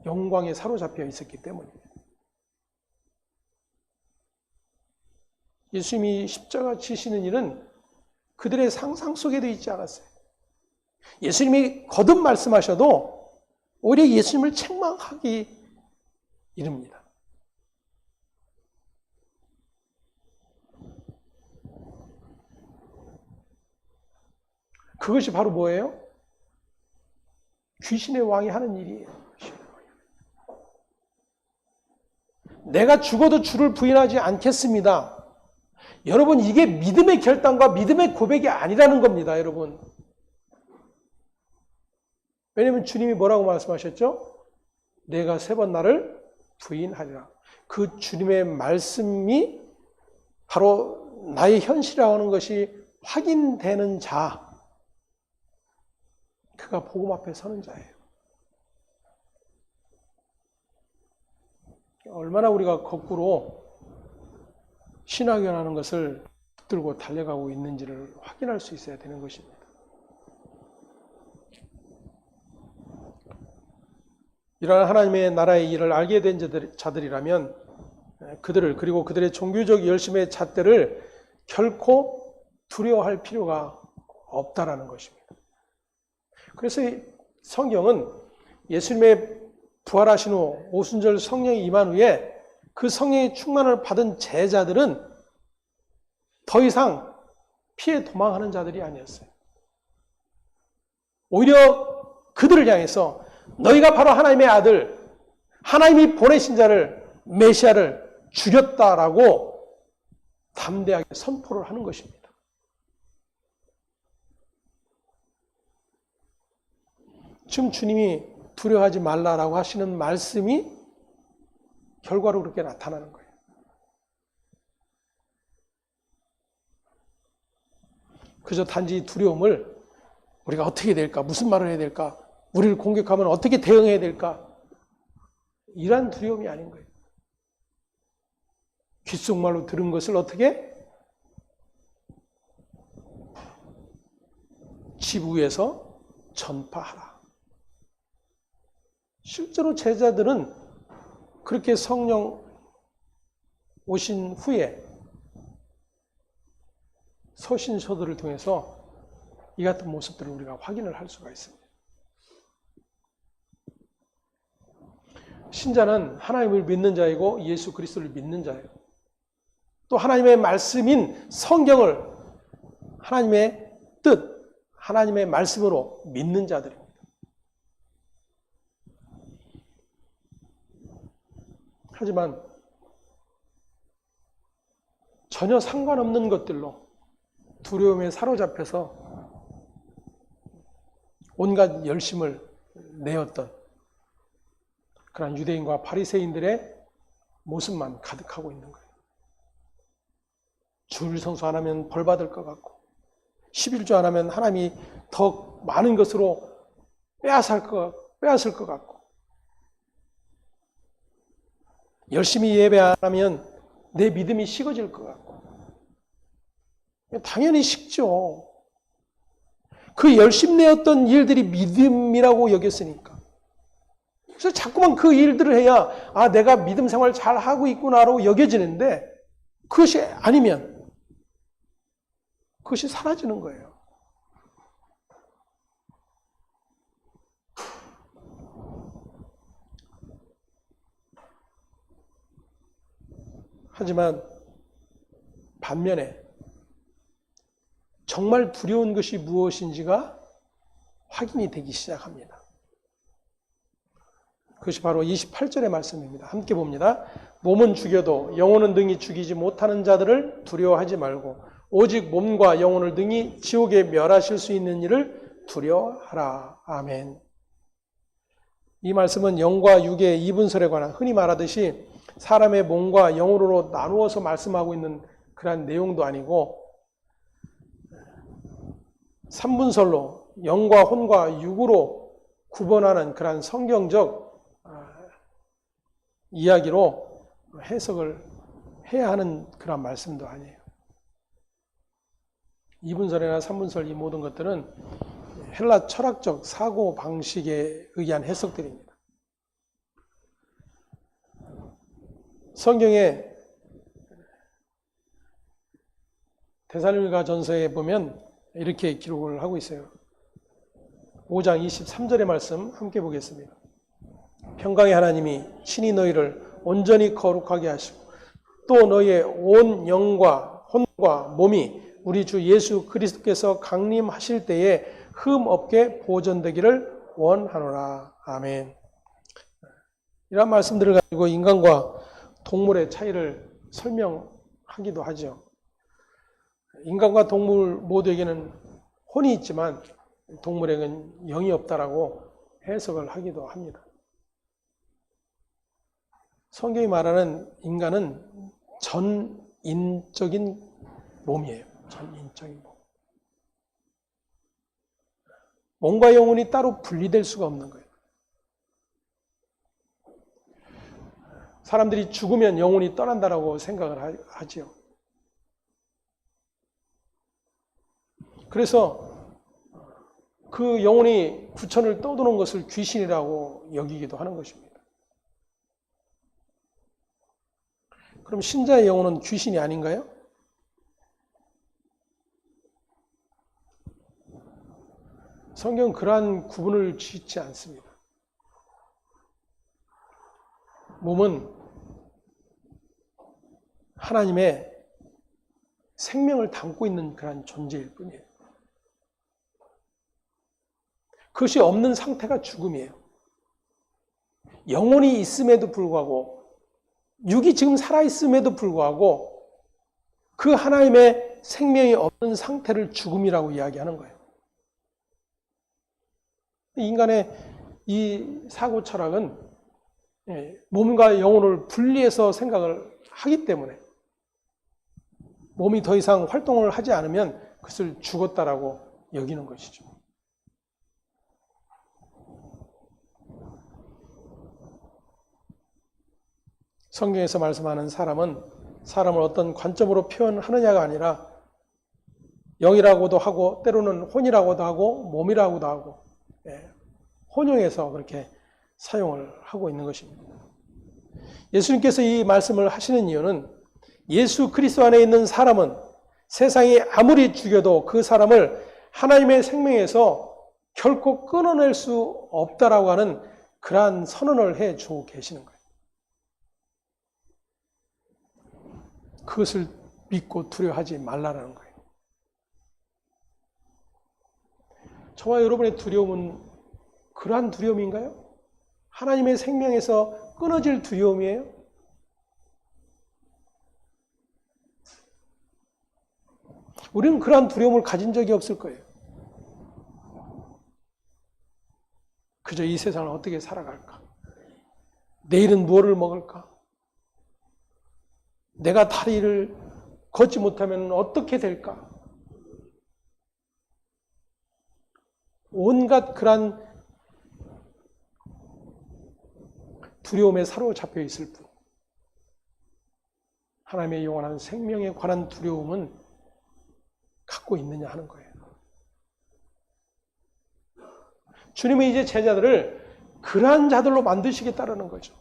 A: 영광에 사로잡혀 있었기 때문입니다. 예수님이 십자가 지시는 일은 그들의 상상 속에도 있지 않았어요. 예수님이 거듭 말씀하셔도 오히려 예수님을 책망하기 이릅니다. 그것이 바로 뭐예요? 귀신의 왕이 하는 일이에요. 내가 죽어도 주를 부인하지 않겠습니다. 여러분, 이게 믿음의 결단과 믿음의 고백이 아니라는 겁니다, 여러분. 왜냐하면 주님이 뭐라고 말씀하셨죠? 내가 3번 나를 부인하리라. 그 주님의 말씀이 바로 나의 현실이라고 하는 것이 확인되는 자, 그가 복음 앞에 서는 자예요. 얼마나 우리가 거꾸로 신학이라는 것을 붙들고 달려가고 있는지를 확인할 수 있어야 되는 것입니다. 이러한 하나님의 나라의 일을 알게 된 자들이라면 그들을, 그리고 그들의 종교적 열심의 잣대를 결코 두려워할 필요가 없다라는 것입니다. 그래서 성경은 예수님의 부활하신 후 오순절 성령이 임한 후에 그 성령의 충만을 받은 제자들은 더 이상 피해 도망하는 자들이 아니었어요. 오히려 그들을 향해서 너희가 바로 하나님의 아들, 하나님이 보내신 자를, 메시아를 죽였다라고 담대하게 선포를 하는 것입니다. 지금 주님이 두려워하지 말라라고 하시는 말씀이 결과로 그렇게 나타나는 거예요. 그저 단지 두려움을 우리가 어떻게 될까? 무슨 말을 해야 될까? 우리를 공격하면 어떻게 대응해야 될까? 이런 두려움이 아닌 거예요. 귓속말로 들은 것을 어떻게? 집 위에서 전파하라. 실제로 제자들은 그렇게 성령 오신 후에 서신서들을 통해서 이 같은 모습들을 우리가 확인을 할 수가 있습니다. 신자는 하나님을 믿는 자이고 예수 그리스도를 믿는 자예요. 또 하나님의 말씀인 성경을 하나님의 뜻, 하나님의 말씀으로 믿는 자들입니다. 하지만 전혀 상관없는 것들로 두려움에 사로잡혀서 온갖 열심을 내었던 그런 유대인과 바리새인들의 모습만 가득하고 있는 거예요. 주일 성수 안 하면 벌 받을 것 같고 11조 안 하면 하나님이 더 많은 것으로 빼앗을 것 같고 열심히 예배 안 하면 내 믿음이 식어질 것 같고 당연히 식죠. 그 열심 내었던 일들이 믿음이라고 여겼으니까. 그래서 자꾸만 그 일들을 해야 내가 믿음 생활 잘 하고 있구나라고 여겨지는데 그것이 아니면 그것이 사라지는 거예요. 하지만 반면에 정말 두려운 것이 무엇인지가 확인이 되기 시작합니다. 그것이 바로 28절의 말씀입니다. 함께 봅니다. 몸은 죽여도 영혼은 능히 죽이지 못하는 자들을 두려워하지 말고 오직 몸과 영혼을 능히 지옥에 멸하실 수 있는 이를 두려워하라. 아멘. 이 말씀은 영과 육의 이분설에 관한 흔히 말하듯이 사람의 몸과 영으로 나누어서 말씀하고 있는 그런 내용도 아니고 삼분설로 영과 혼과 육으로 구분하는 그런 성경적 이야기로 해석을 해야 하는 그런 말씀도 아니에요. 이분설이나 삼분설 이 모든 것들은 헬라 철학적 사고 방식에 의한 해석들입니다. 성경에 데살로니가 전서에 보면 이렇게 기록을 하고 있어요. 5장 23절의 말씀 함께 보겠습니다. 평강의 하나님이 친히 너희를 온전히 거룩하게 하시고 또 너희의 온 영과 혼과 몸이 우리 주 예수 그리스도께서 강림하실 때에 흠 없게 보존되기를 원하노라. 아멘. 이런 말씀들을 가지고 인간과 동물의 차이를 설명하기도 하죠. 인간과 동물 모두에게는 혼이 있지만 동물에게는 영이 없다라고 해석을 하기도 합니다. 성경이 말하는 인간은 전인적인 몸이에요. 전인적인 몸. 몸과 영혼이 따로 분리될 수가 없는 거예요. 사람들이 죽으면 영혼이 떠난다라고 생각을 하지요. 그래서 그 영혼이 구천을 떠도는 것을 귀신이라고 여기기도 하는 것입니다. 그럼 신자의 영혼은 귀신이 아닌가요? 성경은 그러한 구분을 짓지 않습니다. 몸은 하나님의 생명을 담고 있는 그런 존재일 뿐이에요. 그것이 없는 상태가 죽음이에요. 영혼이 있음에도 불구하고, 육이 지금 살아있음에도 불구하고 그 하나님의 생명이 없는 상태를 죽음이라고 이야기하는 거예요. 인간의 이 사고 철학은 몸과 영혼을 분리해서 생각을 하기 때문에 몸이 더 이상 활동을 하지 않으면 그것을 죽었다라고 여기는 것이죠. 성경에서 말씀하는 사람은 사람을 어떤 관점으로 표현하느냐가 아니라 영이라고도 하고 때로는 혼이라고도 하고 몸이라고도 하고 혼용해서 그렇게 사용을 하고 있는 것입니다. 예수님께서 이 말씀을 하시는 이유는 예수 그리스도 안에 있는 사람은 세상이 아무리 죽여도 그 사람을 하나님의 생명에서 결코 끊어낼 수 없다라고 하는 그러한 선언을 해주고 계시는 거예요. 그것을 믿고 두려워하지 말라라는 거예요. 저와 여러분의 두려움은 그러한 두려움인가요? 하나님의 생명에서 끊어질 두려움이에요? 우리는 그러한 두려움을 가진 적이 없을 거예요. 그저 이 세상을 어떻게 살아갈까? 내일은 무엇을 먹을까? 내가 다리를 걷지 못하면 어떻게 될까? 온갖 그런 두려움에 사로잡혀 있을 뿐. 하나님의 영원한 생명에 관한 두려움은 갖고 있느냐 하는 거예요. 주님은 이제 제자들을 그러한 자들로 만드시겠다라는 거죠.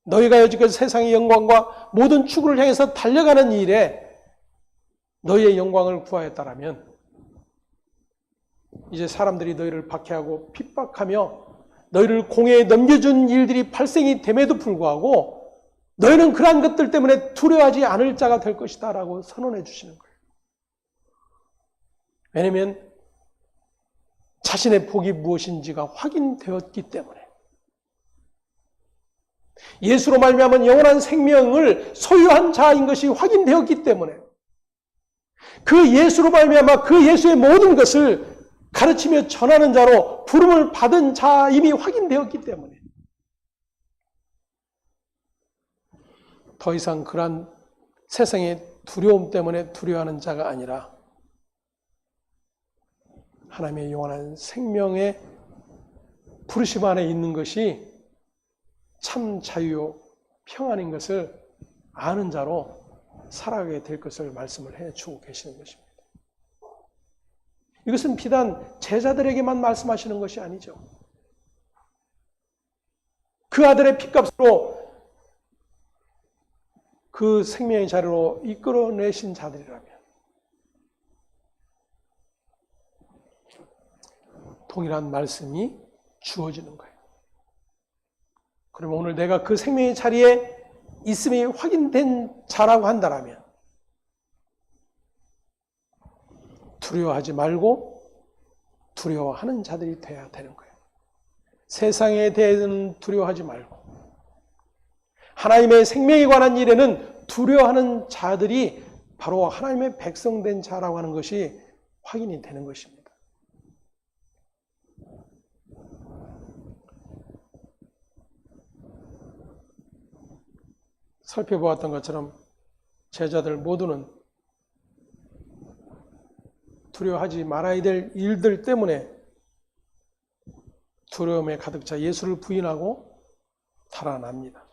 A: 너희가 여지까지 세상의 영광과 모든 추구를 향해서 달려가는 일에 너희의 영광을 구하였다라면 이제 사람들이 너희를 박해하고 핍박하며 너희를 공회에 넘겨준 일들이 발생이 됨에도 불구하고 너희는 그러한 것들 때문에 두려워하지 않을 자가 될 것이다 라고 선언해 주시는 거예요. 왜냐하면 자신의 복이 무엇인지가 확인되었기 때문에 예수로 말미암은 영원한 생명을 소유한 자인 것이 확인되었기 때문에 그 예수로 말미암아 그 예수의 모든 것을 가르치며 전하는 자로 부름을 받은 자임이 확인되었기 때문에 더 이상 그러한 세상의 두려움 때문에 두려워하는 자가 아니라 하나님의 영원한 생명의 부르심 안에 있는 것이 참 자유요 평안인 것을 아는 자로 살아가게 될 것을 말씀을 해주고 계시는 것입니다. 이것은 비단 제자들에게만 말씀하시는 것이 아니죠. 그 아들의 피값으로 그 생명의 자리로 이끌어내신 자들이라면 동일한 말씀이 주어지는 거예요. 그러면 오늘 내가 그 생명의 자리에 있음이 확인된 자라고 한다면 두려워하지 말고 두려워하는 자들이 돼야 되는 거예요. 세상에 대해서는 두려워하지 말고 하나님의 생명에 관한 일에는 두려워하는 자들이 바로 하나님의 백성된 자라고 하는 것이 확인이 되는 것입니다. 살펴보았던 것처럼 제자들 모두는 두려워하지 말아야 될 일들 때문에 두려움에 가득 차 예수를 부인하고 달아납니다.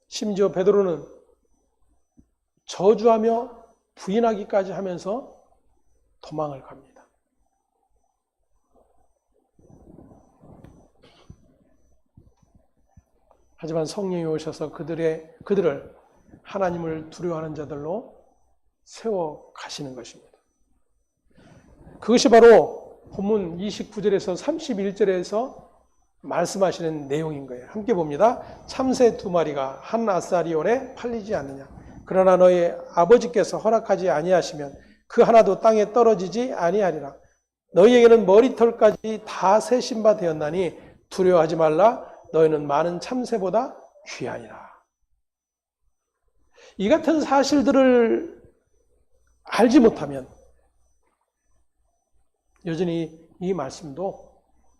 A: 심지어 베드로는 저주하며 부인하기까지 하면서 도망을 갑니다. 하지만 성령이 오셔서 그들을 하나님을 두려워하는 자들로 세워 가시는 것입니다. 그것이 바로 본문 29절에서 31절에서 말씀하시는 내용인 거예요. 함께 봅니다. 참새 2마리가 한 아사리온에 팔리지 않느냐. 그러나 너희 아버지께서 허락하지 아니하시면 그 하나도 땅에 떨어지지 아니하리라. 너희에게는 머리털까지 다 세신 바 되었나니 두려워하지 말라. 너희는 많은 참새보다 귀하니라. 이 같은 사실들을 알지 못하면 여전히 이 말씀도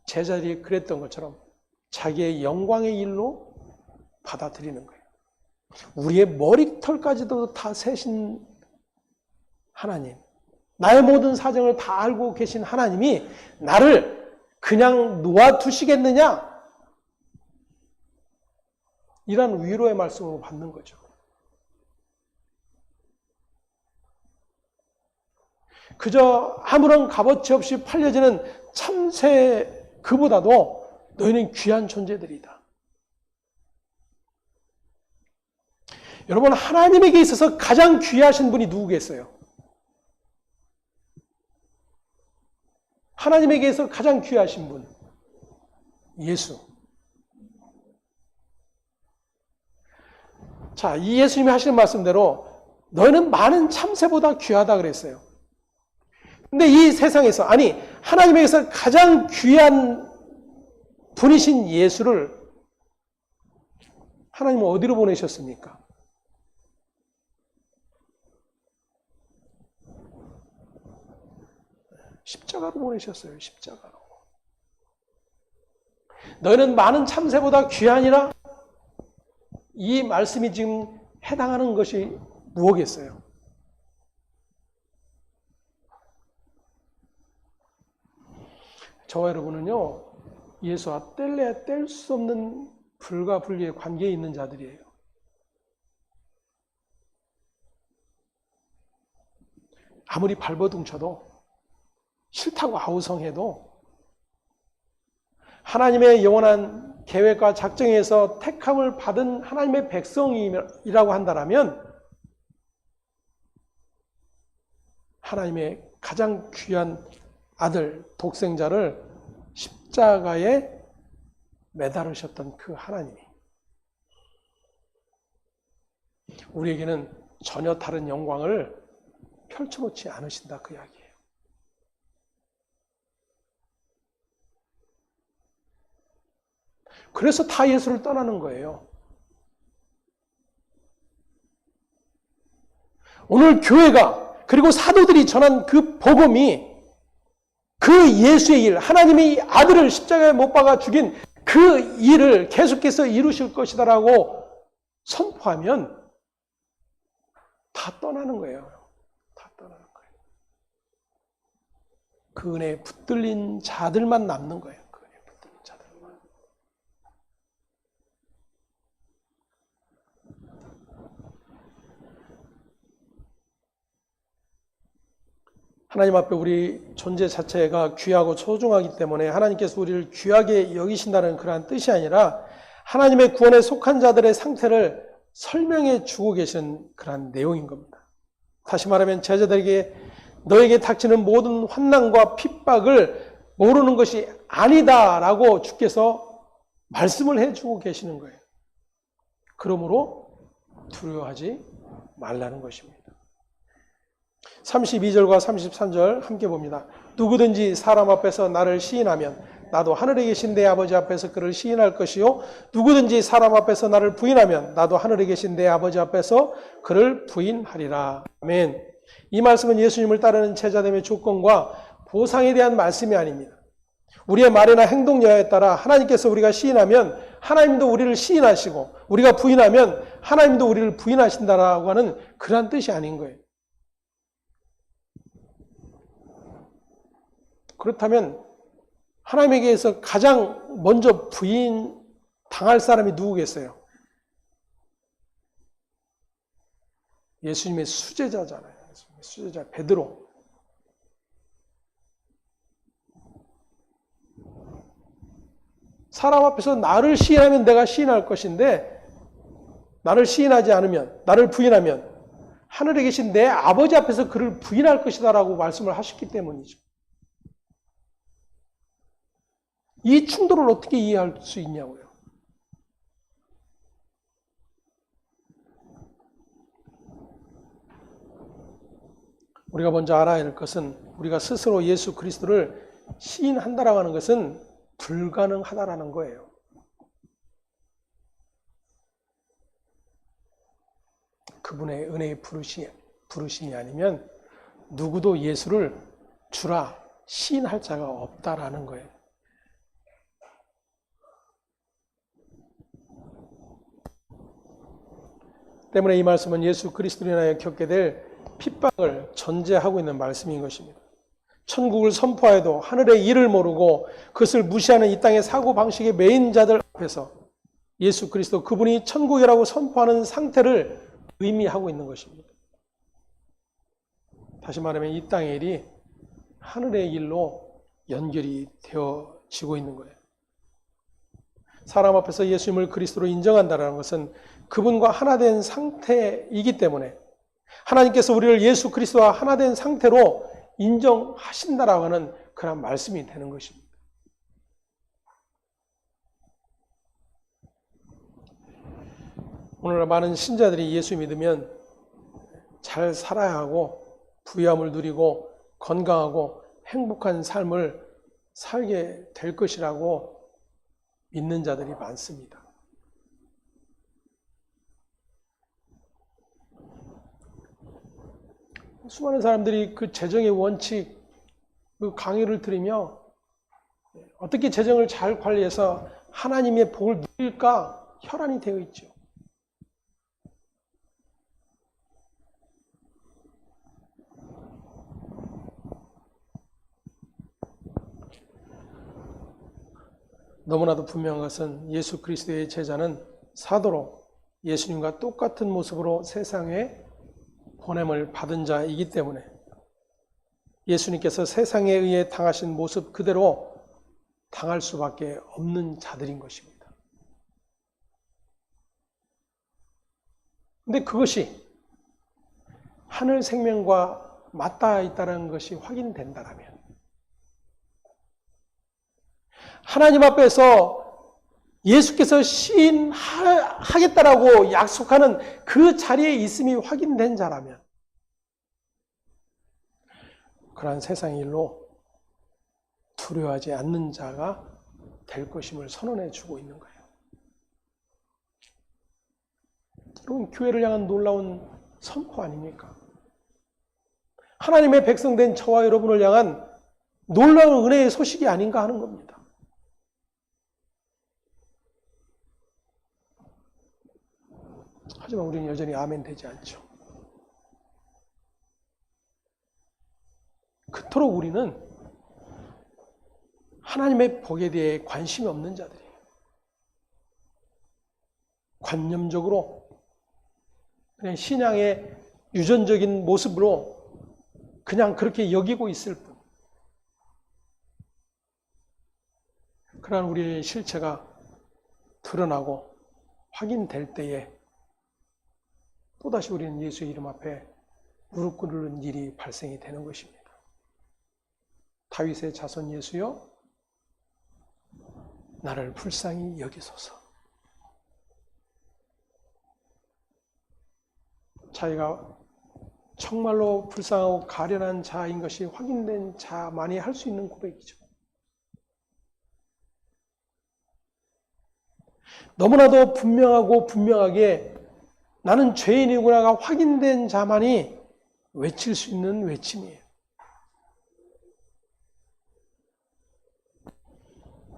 A: 제자들이 그랬던 것처럼 자기의 영광의 일로 받아들이는 거예요. 우리의 머리털까지도 다 세신 하나님, 나의 모든 사정을 다 알고 계신 하나님이 나를 그냥 놓아두시겠느냐? 이런 위로의 말씀을 받는 거죠. 그저 아무런 값어치 없이 팔려지는 참새 그보다도 너희는 귀한 존재들이다. 여러분, 하나님에게 있어서 가장 귀하신 분이 누구겠어요? 하나님에게서 가장 귀하신 분, 예수. 자, 이 예수님이 하시는 말씀대로 너희는 많은 참새보다 귀하다 그랬어요. 근데 이 세상에서, 아니 하나님에게서 가장 귀한 분이신 예수를 하나님은 어디로 보내셨습니까? 십자가로 보내셨어요. 십자가로. 너희는 많은 참새보다 귀하니라? 이 말씀이 지금 해당하는 것이 무엇이겠어요? 저와 여러분은요, 예수와 뗄래야 뗄 수 없는 불가분리의 관계에 있는 자들이에요. 아무리 발버둥 쳐도, 싫다고 아우성해도 하나님의 영원한 계획과 작정에서 택함을 받은 하나님의 백성이라고 한다면 하나님의 가장 귀한 아들, 독생자를 십자가에 매달으셨던 그 하나님이 우리에게는 전혀 다른 영광을 펼쳐놓지 않으신다, 그 이야기예요. 그래서 다 예수를 떠나는 거예요. 오늘 교회가 그리고 사도들이 전한 그 복음이 그 예수의 일, 하나님의 아들을 십자가에 못 박아 죽인 그 일을 계속해서 이루실 것이다라고 선포하면 다 떠나는 거예요. 다 떠나는 거예요. 그 은혜에 붙들린 자들만 남는 거예요. 그 은혜에 붙들린 자들만. 하나님 앞에 우리 존재 자체가 귀하고 소중하기 때문에 하나님께서 우리를 귀하게 여기신다는 그러한 뜻이 아니라 하나님의 구원에 속한 자들의 상태를 설명해 주고 계시는 그러한 내용인 겁니다. 다시 말하면 제자들에게 너에게 닥치는 모든 환난과 핍박을 모르는 것이 아니다라고 주께서 말씀을 해주고 계시는 거예요. 그러므로 두려워하지 말라는 것입니다. 32절과 33절 함께 봅니다. 누구든지 사람 앞에서 나를 시인하면 나도 하늘에 계신 내 아버지 앞에서 그를 시인할 것이요 누구든지 사람 앞에서 나를 부인하면 나도 하늘에 계신 내 아버지 앞에서 그를 부인하리라. 아멘. 이 말씀은 예수님을 따르는 제자됨의 조건과 보상에 대한 말씀이 아닙니다. 우리의 말이나 행동 여하에 따라 하나님께서 우리가 시인하면 하나님도 우리를 시인하시고 우리가 부인하면 하나님도 우리를 부인하신다라고 하는 그런 뜻이 아닌 거예요. 그렇다면 하나님에게서 가장 먼저 부인 당할 사람이 누구겠어요? 예수님의 수제자잖아요. 예수님의 수제자 베드로. 사람 앞에서 나를 시인하면 내가 시인할 것인데 나를 시인하지 않으면, 나를 부인하면 하늘에 계신 내 아버지 앞에서 그를 부인할 것이다 라고 말씀을 하셨기 때문이죠. 이 충돌을 어떻게 이해할 수 있냐고요. 우리가 먼저 알아야 할 것은 우리가 스스로 예수 그리스도를 시인한다라고 하는 것은 불가능하다라는 거예요. 그분의 은혜의 부르심이 아니면 누구도 예수를 주라 시인할 자가 없다라는 거예요. 때문에 이 말씀은 예수 그리스도로 인하여 겪게 될 핍박을 전제하고 있는 말씀인 것입니다. 천국을 선포하여도 하늘의 일을 모르고 그것을 무시하는 이 땅의 사고방식의 메인 자들 앞에서 예수 그리스도 그분이 천국이라고 선포하는 상태를 의미하고 있는 것입니다. 다시 말하면 이 땅의 일이 하늘의 일로 연결이 되어지고 있는 거예요. 사람 앞에서 예수님을 그리스도로 인정한다는 것은 그분과 하나 된 상태이기 때문에 하나님께서 우리를 예수 그리스도와 하나 된 상태로 인정하신다라고 하는 그런 말씀이 되는 것입니다. 오늘 많은 신자들이 예수 믿으면 잘 살아야 하고 부유함을 누리고 건강하고 행복한 삶을 살게 될 것이라고 믿는 자들이 많습니다. 수많은 사람들이 그 재정의 원칙, 그 강의를 들으며 어떻게 재정을 잘 관리해서 하나님의 복을 누릴까 혈안이 되어 있죠. 너무나도 분명한 것은 예수 그리스도의 제자는 사도로 예수님과 똑같은 모습으로 세상에 보냄을 받은 자이기 때문에 예수님께서 세상에 의해 당하신 모습 그대로 당할 수밖에 없는 자들인 것입니다. 그런데 그것이 하늘 생명과 맞닿아 있다는 것이 확인된다면 하나님 앞에서 예수께서 시인하겠다라고 약속하는 그 자리에 있음이 확인된 자라면 그러한 세상 일로 두려워하지 않는 자가 될 것임을 선언해 주고 있는 거예요. 여러분, 교회를 향한 놀라운 선포 아닙니까? 하나님의 백성된 저와 여러분을 향한 놀라운 은혜의 소식이 아닌가 하는 겁니다. 하지만 우리는 여전히 아멘 되지 않죠. 그토록 우리는 하나님의 복에 대해 관심이 없는 자들이에요. 관념적으로 그냥 신앙의 유전적인 모습으로 그냥 그렇게 여기고 있을 뿐. 그러한 우리의 실체가 드러나고 확인될 때에 또다시 우리는 예수의 이름 앞에 무릎 꿇는 일이 발생이 되는 것입니다. 다윗의 자손 예수여, 나를 불쌍히 여기소서. 자기가 정말로 불쌍하고 가련한 자인 것이 확인된 자만이 할 수 있는 고백이죠. 너무나도 분명하고 분명하게 나는 죄인이구나가 확인된 자만이 외칠 수 있는 외침이에요.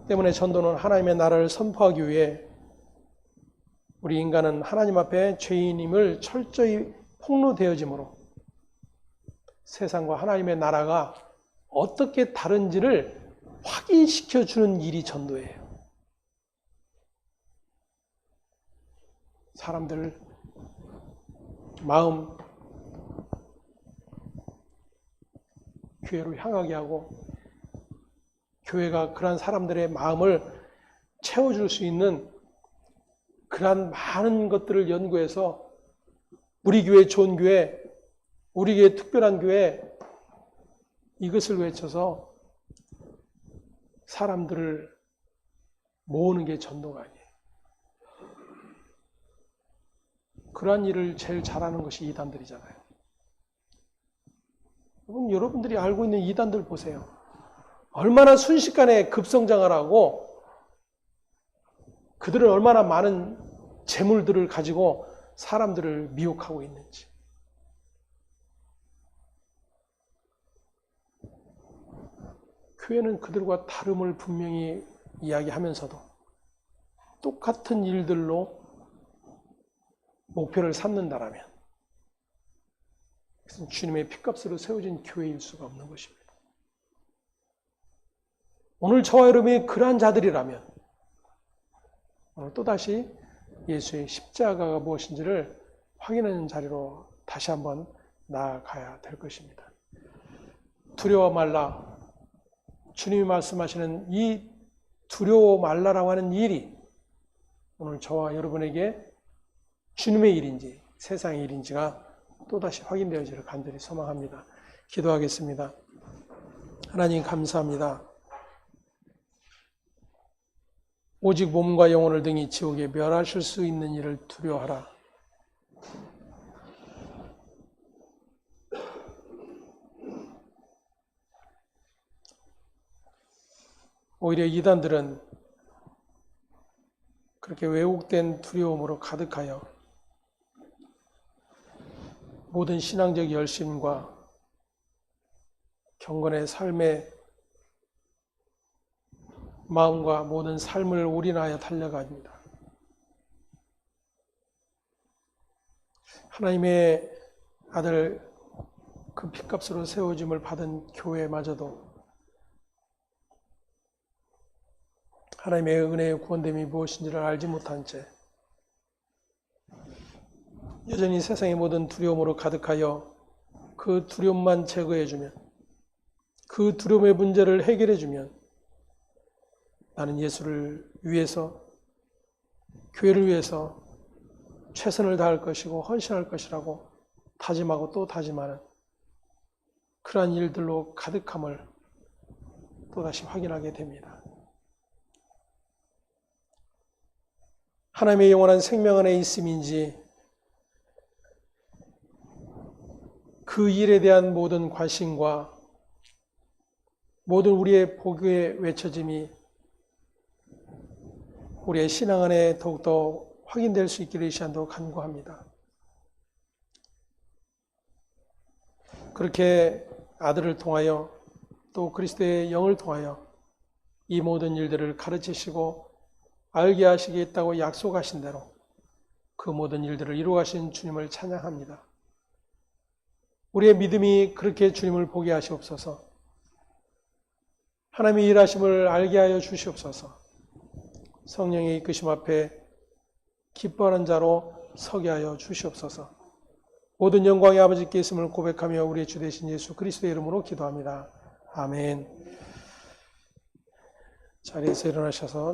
A: 때문에 전도는 하나님의 나라를 선포하기 위해 우리 인간은 하나님 앞에 죄인임을 철저히 폭로되어지므로 세상과 하나님의 나라가 어떻게 다른지를 확인시켜 주는 일이 전도예요. 사람들 마음 교회로 향하게 하고 교회가 그러한 사람들의 마음을 채워줄 수 있는 그러한 많은 것들을 연구해서 우리 교회 좋은 교회, 우리 교회 특별한 교회 이것을 외쳐서 사람들을 모으는 게 전도가 아니에요. 그러한 일을 제일 잘하는 것이 이단들이잖아요. 여러분들이 알고 있는 이단들 보세요. 얼마나 순식간에 급성장을 하고 그들은 얼마나 많은 재물들을 가지고 사람들을 미혹하고 있는지. 교회는 그들과 다름을 분명히 이야기하면서도 똑같은 일들로 목표를 삼는다라면 그것은 주님의 핏값으로 세워진 교회일 수가 없는 것입니다. 오늘 저와 여러분이 그러한 자들이라면 오늘 또다시 예수의 십자가가 무엇인지를 확인하는 자리로 다시 한번 나아가야 될 것입니다. 두려워 말라. 주님이 말씀하시는 이 두려워 말라라고 하는 일이 오늘 저와 여러분에게 주님의 일인지 세상의 일인지가 또다시 확인되어지기를 간절히 소망합니다. 기도하겠습니다. 하나님 감사합니다. 오직 몸과 영혼을 등이 지옥에 멸하실 수 있는 일을 두려워하라. 오히려 이단들은 그렇게 왜곡된 두려움으로 가득하여 모든 신앙적 열심과 경건의 삶의 마음과 모든 삶을 올인하여 달려갑니다. 하나님의 아들 그 핏값으로 세워짐을 받은 교회마저도 하나님의 은혜의 구원됨이 무엇인지를 알지 못한 채 여전히 세상의 모든 두려움으로 가득하여 그 두려움만 제거해주면 그 두려움의 문제를 해결해주면 나는 예수를 위해서 교회를 위해서 최선을 다할 것이고 헌신할 것이라고 다짐하고 또 다짐하는 그러한 일들로 가득함을 또다시 확인하게 됩니다. 하나님의 영원한 생명 안에 있음인지 그 일에 대한 모든 관심과 모든 우리의 복의 외쳐짐이 우리의 신앙 안에 더욱더 확인될 수 있기를 이 시간도 간구합니다. 그렇게 아들을 통하여 또 그리스도의 영을 통하여 이 모든 일들을 가르치시고 알게 하시겠다고 약속하신 대로 그 모든 일들을 이루어가신 주님을 찬양합니다. 우리의 믿음이 그렇게 주님을 보게 하시옵소서. 하나님의 일하심을 알게 하여 주시옵소서. 성령의 이끄심 앞에 기뻐하는 자로 서게 하여 주시옵소서. 모든 영광의 아버지께 있음을 고백하며 우리의 주 되신 예수 그리스도의 이름으로 기도합니다. 아멘. 자리에서 일어나셔서